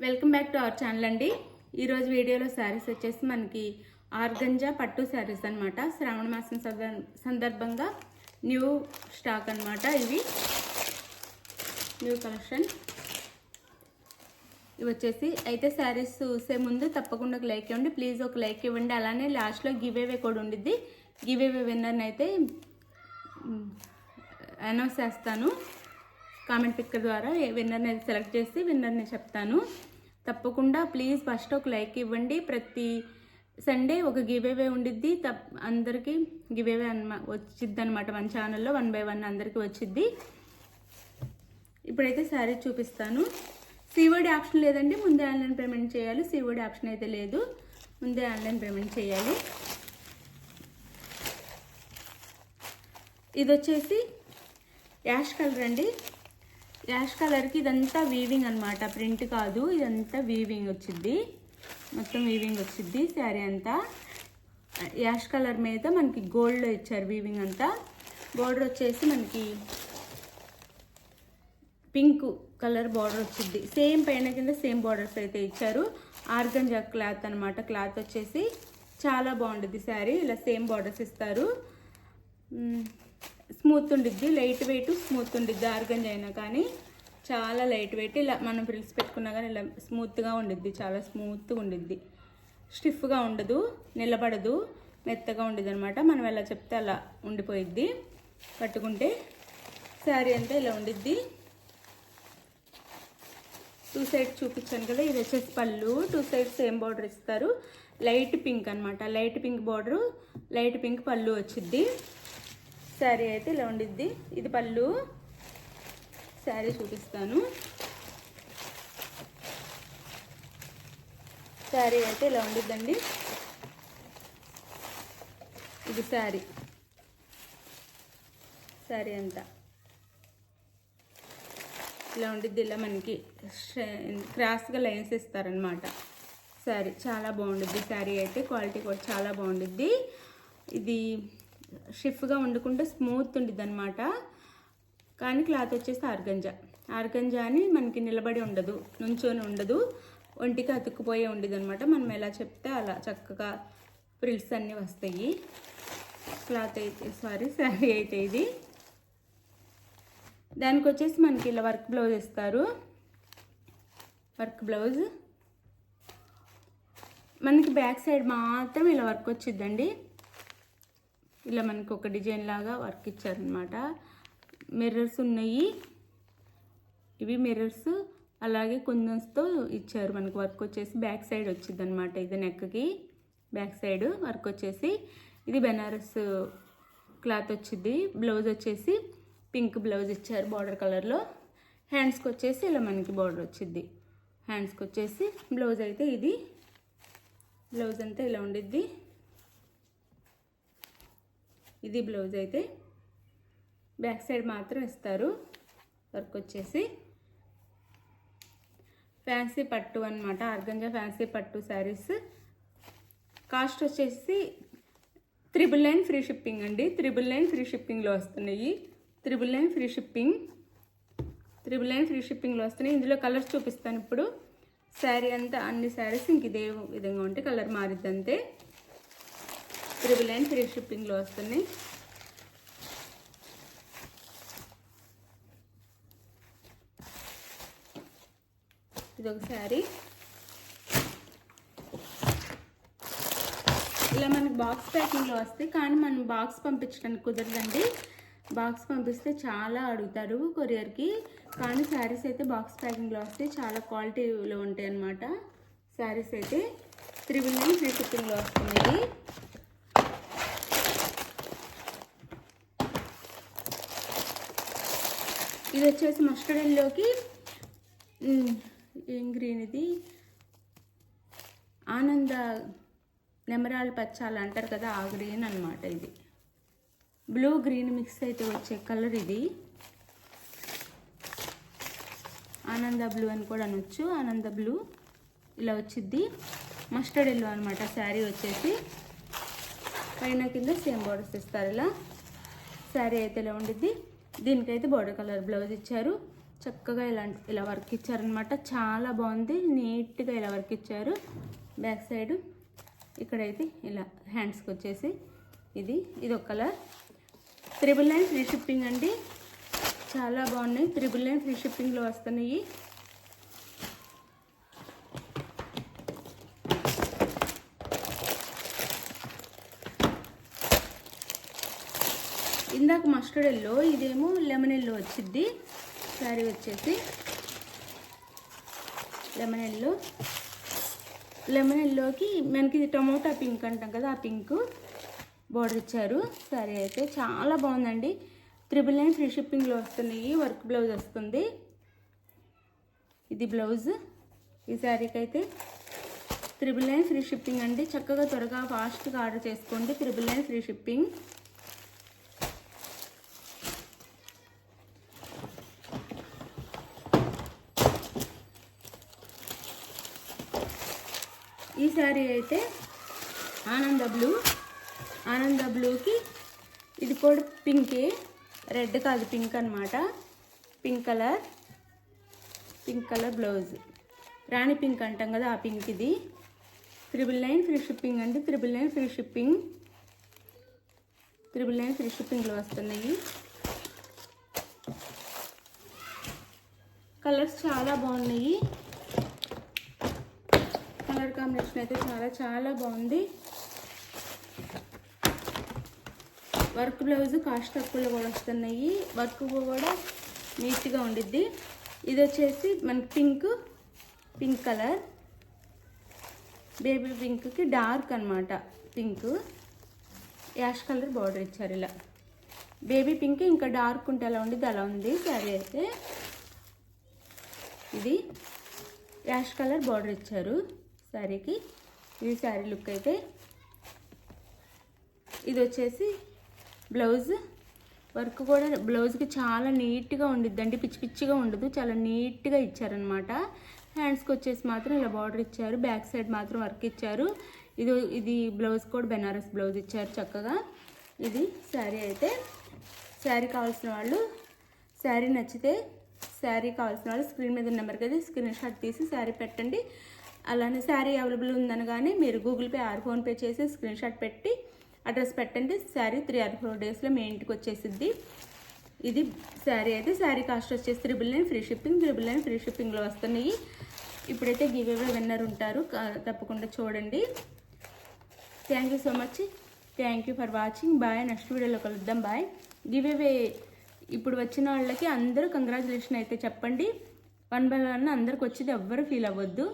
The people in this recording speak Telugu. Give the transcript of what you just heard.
Welcome back to our channel అండి. ఈరోజు వీడియోలో శారీస్ వచ్చేసి మనకి ఆర్గంజా పట్టు శారీస్ అనమాట. శ్రావణ మాసం సందర్భంగా న్యూ స్టాక్ అనమాట. ఇవి న్యూ కలెక్షన్. ఇవి వచ్చేసి అయితే శారీస్ చూసే ముందు తప్పకుండా ఒక లైక్ ఇవ్వండి ప్లీజ్. ఒక లైక్ ఇవ్వండి. అలానే లాస్ట్లో గివ్ అవే కూడా ఉండిద్ది. గివ్ అవే విన్నర్ని అయితే అనౌన్స్ చేస్తాను. కామెంట్ పిక్కర్ ద్వారా విన్నర్ని సెలెక్ట్ చేసి విన్నర్ని చెప్తాను. తప్పకుండా ప్లీజ్ ఫస్ట్ ఒక లైక్ ఇవ్వండి. ప్రతి సండే ఒక గివ్ అవే ఉండిద్ది. అందరికీ గివ్ అవే వచ్చిద్ది అనమాట. మన ఛానల్లో 1 by 1 అందరికీ వచ్చిద్ది. ఇప్పుడైతే శారీ చూపిస్తాను. సిఓడి ఆప్షన్ లేదండి, ముందే ఆన్లైన్ పేమెంట్ చేయాలి. సిఓడి ఆప్షన్ అయితే లేదు, ముందే ఆన్లైన్ పేమెంట్ చేయాలి. ఇది వచ్చేసి యాష్ కలర్ అండి. యాష్ కలర్కి ఇదంతా వీవింగ్ అనమాట, ప్రింట్ కాదు. ఇదంతా వీవింగ్ వచ్చింది, మొత్తం వీవింగ్ వచ్చింది. శారీ అంతా యాష్ కలర్ మీద మనకి గోల్డ్లో ఇచ్చారు వీవింగ్ అంతా. బోర్డర్ వచ్చేసి మనకి పింక్ కలర్ బార్డర్ వచ్చింది. సేమ్ పైన కింద సేమ్ బార్డర్స్ అయితే ఇచ్చారు. ఆర్గంజా క్లాత్ అనమాట. క్లాత్ వచ్చేసి చాలా బాగుంటుంది శారీ. ఇలా సేమ్ బార్డర్స్ ఇస్తారు. స్మూత్ ఉండిద్ది, లైట్ వెయిట్ స్మూత్ ఉండిద్ది. ఆర్గంజా అయినా కానీ చాలా లైట్ వెయిట్. ఇలా మనం ఫ్రిల్స్ పెట్టుకున్నా కానీ ఇలా స్మూత్గా ఉండిద్ది, చాలా స్మూత్గా ఉండిద్ది. స్టిఫ్గా ఉండదు, నిలబడదు, మెత్తగా ఉండిద్ది అనమాట. మనం ఎలా చెప్తే అలా ఉండిపోయిద్ది కట్టుకుంటే. శారీ అంతా ఇలా ఉండిద్ది. 2 సైడ్స్ చూపించాను కదా. ఇది వచ్చేసి పళ్ళు. 2 సైడ్స్ సేమ్ బార్డర్ ఇస్తారు. లైట్ పింక్ అనమాట. Light pink border, light pink పళ్ళు వచ్చిద్ది. శారీ అయితే ఇలా ఉండిద్ది. ఇది పళ్ళు. శారీ చూపిస్తాను. శారీ అయితే ఇలా ఉండిద్దండి. ఇది శారీ. శారీ అంతా ఇలా ఉండిద్ది. ఇలా మనకి క్రాస్గా లైన్స్ ఇస్తారనమాట. శారీ చాలా బాగుండిద్ది. శారీ అయితే క్వాలిటీ కూడా చాలా బాగుండిద్ది. ఇది షిఫ్గా వండుకుంటే స్మూత్ ఉండిద్ది అనమాట. కానీ క్లాత్ వచ్చేసి ఆర్గంజా. ఆర్గంజా అని మనకి నిలబడి ఉండదు, నుంచొని ఉండదు, ఒంటికి అతుక్కుపోయే ఉండదు అనమాట. మనం ఎలా చెప్తే అలా చక్కగా ప్రిల్స్ అన్నీ వస్తాయి. క్లాత్ అయితే శారీ అయితే ఇది. దానికి వచ్చేసి మనకి ఇలా వర్క్ బ్లౌజ్ ఇస్తారు. వర్క్ బ్లౌజ్ మనకి బ్యాక్ సైడ్ మాత్రం ఇలా వర్క్ వచ్చిద్దండి. ఇలా మనకి ఒక డిజైన్ లాగా వర్క్ ఇచ్చారనమాట. మిర్రర్స్ ఉన్నాయి. ఇవి మిర్రర్స్. అలాగే కుందన్స్తో ఇచ్చారు. మనకి వర్క్ వచ్చేసి బ్యాక్ సైడ్ వచ్చింది అనమాట. ఇది నెక్కి బ్యాక్ సైడ్ వర్క్ వచ్చేసి. ఇది బెనారస్ క్లాత్ వచ్చింది. బ్లౌజ్ వచ్చేసి పింక్ బ్లౌజ్ ఇచ్చారు బార్డర్ కలర్లో. హ్యాండ్స్కి వచ్చేసి ఇలా మనకి బార్డర్ వచ్చింది. హ్యాండ్స్కి వచ్చేసి బ్లౌజ్ అయితే ఇది. బ్లౌజ్ అంతా ఇలా ఉండిద్ది. ఇది బ్లౌజ్ అయితే బ్యాక్ సైడ్ మాత్రం ఇస్తారు. వర్క్ వచ్చేసి ఫ్యాన్సీ పట్టు అనమాట. ఆర్గంజా ఫ్యాన్సీ పట్టు శారీస్. కాస్ట్ వచ్చేసి 999 ఫ్రీ షిప్పింగ్ అండి. 999 ఫ్రీ షిప్పింగ్లో వస్తున్నాయి. 999 ఫ్రీ షిప్పింగ్. 999 ఫ్రీ షిప్పింగ్లో వస్తున్నాయి. ఇందులో కలర్స్ చూపిస్తాను ఇప్పుడు. శారీ అంతా అన్ని శారీస్ ఇంక ఇదే విధంగా ఉంటే కలర్ మారిద్ది అంతే. 999 ఫ్రీ షిప్పింగ్లో వస్తున్నాయి. ఇది ఒక శారీ. ఇలా మనకి బాక్స్ ప్యాకింగ్లో వస్తాయి, కానీ మనం బాక్స్ పంపించడానికి కుదరదండి. బాక్స్ పంపిస్తే చాలా అడుగుతారు కొరియర్కి. కానీ శారీస్ అయితే బాక్స్ ప్యాకింగ్లో వస్తాయి. చాలా క్వాలిటీలో ఉంటాయి అన్నమాట. శారీస్ అయితే 999 ఫ్రీ షిప్పింగ్లో వస్తున్నాయి. ఇది వచ్చేసి మస్టర్డ్ ఎల్లోకి ఏం గ్రీన్, ఇది ఆనంద నెమరాలు పచ్చాలు అంటారు కదా, ఆ గ్రీన్ అనమాట. ఇది బ్లూ గ్రీన్ మిక్స్ అయితే వచ్చే కలర్ ఇది. ఆనంద బ్లూ అని కూడా అనొచ్చు. ఆనంద బ్లూ ఇలా వచ్చిద్ది. మస్టర్డ్ ఎల్లో అనమాట. శారీ వచ్చేసి పైన కింద సేమ్ బార్డర్స్ ఇస్తారు. ఇలా శారీ అయితే ఇలా ఉండిద్ది. దీనికైతే బార్డర్ కలర్ బ్లౌజ్ ఇచ్చారు. చక్కగా ఇలా వర్క్ ఇచ్చారనమాట. చాలా బాగుంది, నీట్గా ఇలా వర్క్ ఇచ్చారు. బ్యాక్ సైడ్ ఇక్కడైతే ఇలా హ్యాండ్స్కి వచ్చేసి ఇది ఒక కలర్. 999 ఫ్రీ షిప్పింగ్ అండి. చాలా బాగున్నాయి. 999 ఫ్రీ షిప్పింగ్లో వస్తున్నాయి. ఇందాక మస్టర్డ్ ఎల్లో, ఇదేమో లెమన్ ఎల్లో వచ్చింది. శారీ వచ్చేసి లెమన్ ఎల్లోకి మనకి ఇది టమోటా పింక్ అంటాం కదా, ఆ పింక్ బోర్డర్ ఇచ్చారు. శారీ అయితే చాలా బాగుందండి. 999 ఫ్రీ షిప్పింగ్లో వస్తున్నాయి. వర్క్ బ్లౌజ్ వస్తుంది. ఇది బ్లౌజ్. ఈ శారీకి అయితే 999 ఫ్రీ షిప్పింగ్ అండి. చక్కగా త్వరగా ఫాస్ట్గా ఆర్డర్ చేసుకోండి. 999 ఫ్రీ షిప్పింగ్. ఈ శారీ అయితే ఆనంద బ్లూకి ఇది కూడా పింకే, రెడ్ కాదు పింక్ అనమాట. పింక్ కలర్ బ్లౌజ్, రాణి పింక్ అంటాం కదా, ఆ పింక్. ఇది 999 ఫ్రీ షిప్పింగ్ అండి. 999 ఫ్రీ షిప్పింగ్. 999 ఫ్రీ షిప్పింగ్లో వస్తున్నాయి. కలర్స్ చాలా బాగున్నాయి. కలర్ కాంబినేషన్ అయితే చాలా బాగుంది. వర్క్ బ్లౌజ్ కాస్ట్ తక్కువలో కూడా వస్తున్నాయి. వర్క్ కూడా నీట్గా ఉండిద్ది. ఇది వచ్చేసి మనకి పింక్ కలర్, బేబీ పింక్కి డార్క్ అనమాట. పింక్ యాష్ కలర్ బార్డర్ ఇచ్చారు. ఇలా బేబీ పింక్ ఇంకా డార్క్ ఉంటే అలా ఉండిద్ది, అలా ఉంది శారీ అయితే. ఇది యాష్ కలర్ బార్డర్ ఇచ్చారు శారీకి. ఇది శారీ లుక్ అయితే. ఇది వచ్చేసి బ్లౌజ్. వర్క్ కూడా బ్లౌజ్కి చాలా నీట్గా ఉండిద్దండి, పిచ్చిగా ఉండదు, చాలా నీట్గా ఇచ్చారనమాట. హ్యాండ్స్కి వచ్చేసి మాత్రం ఇలా బార్డర్ ఇచ్చారు. బ్యాక్ సైడ్ మాత్రం వర్క్ ఇచ్చారు. ఇది బ్లౌజ్ కూడా బెనారస్ బ్లౌజ్ ఇచ్చారు చక్కగా. ఇది శారీ అయితే. శారీ కావాల్సిన వాళ్ళు, శారీ నచ్చితే శారీ కావాల్సిన వాళ్ళు స్క్రీన్ మీద నెంబర్కి అయితే స్క్రీన్ షాట్ తీసి శారీ పెట్టండి. అలానే శారీ అవైలబుల్ ఉందనగానే మీరు గూగుల్ పే ఆర్ ఫోన్పే చేసి స్క్రీన్ షాట్ పెట్టి అడ్రస్ పెట్టండి. శారీ 3 or 4 డేస్లో మీ ఇంటికి వచ్చేసిద్ది. ఇది శారీ అయితే. శారీ కాస్ట్ వచ్చేసి 999 ఫ్రీ షిప్పింగ్. 999 ఫ్రీ షిప్పింగ్లో వస్తున్నాయి. ఇప్పుడైతే గివ్ అవే విన్నర్ ఉంటారు, తప్పకుండా చూడండి. Thank you so much. Thank you for watching. Bye. Next వీడియోలో కలుద్దాం. బాయ్. గివ్ అవే ఇప్పుడు వచ్చిన వాళ్ళకి అందరూ కంగ్రాచులేషన్ అయితే చెప్పండి. 1 by 1 అందరికి వచ్చేది ఎవ్వరు ఫీల్ అవ్వద్దు.